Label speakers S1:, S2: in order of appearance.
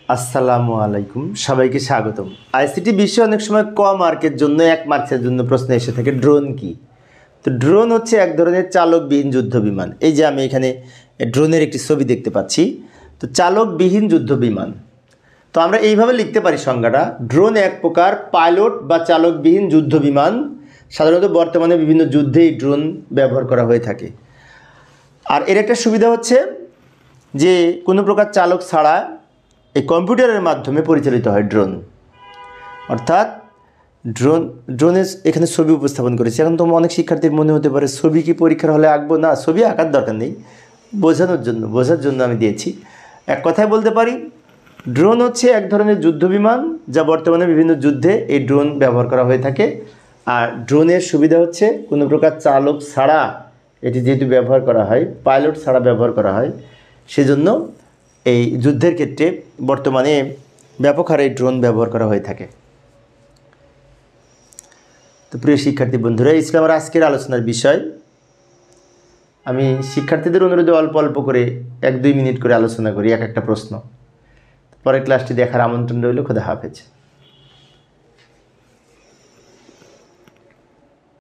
S1: আসসালামু আলাইকুম, সবাইকে স্বাগতম। আইসিটি বিষয়ে অনেক সময় ক মার্কের জন্য 1 মার্কের জন্য প্রশ্ন এসে থাকে ড্রোন কি। তো ড্রোন হচ্ছে এক ধরনের চালকবিহীন যুদ্ধ বিমান। এই যে আমি এখানে ড্রোনের একটি ছবি দেখতে পাচ্ছি। তো চালকবিহীন যুদ্ধ বিমান, তো আমরা এইভাবে লিখতে পারি সংজ্ঞাটা, ড্রোন এক প্রকার পাইলট বা চালকবিহীন যুদ্ধ বিমান। সাধারণত বর্তমানে বিভিন্ন যুদ্ধে এই ড্রোন ব্যবহার করা হয়ে থাকে। আর এর একটা সুবিধা হচ্ছে যে কোনো প্রকার চালক ছাড়া এই কম্পিউটারের মাধ্যমে পরিচালিত হয় ড্রোন। অর্থাৎ ড্রোনের এখানে ছবি উপস্থাপন করেছে। এখন তো অনেক শিক্ষার্থীর মনে হতে পারে ছবি কি পরীক্ষার হলে আঁকবো? না, ছবি আঁকার দরকার নেই, বোঝার জন্য আমি দিয়েছি। এক কথায় বলতে পারি, ড্রোন হচ্ছে এক ধরনের যুদ্ধ বিমান যা বর্তমানে বিভিন্ন যুদ্ধে এই ড্রোন ব্যবহার করা হয়ে থাকে। আর ড্রোনের সুবিধা হচ্ছে কোনো প্রকার চালক ছাড়া এটি যেহেতু ব্যবহার করা হয়, পাইলট ছাড়া ব্যবহার করা হয়, সেজন্য এই যুদ্ধের ক্ষেত্রে বর্তমানে ব্যাপক হারে ড্রোন ব্যবহার করা হয়ে থাকে। তো প্রিয় শিক্ষার্থী বন্ধুরা, এই ছিল আমার আজকের আলোচনার বিষয়। আমি শিক্ষার্থীদের অনুরোধে অল্প অল্প করে 1-2 মিনিট করে আলোচনা করি এক একটা প্রশ্ন। পরের ক্লাসটি দেখার আমন্ত্রণ রইল। খোদা হাফেজ।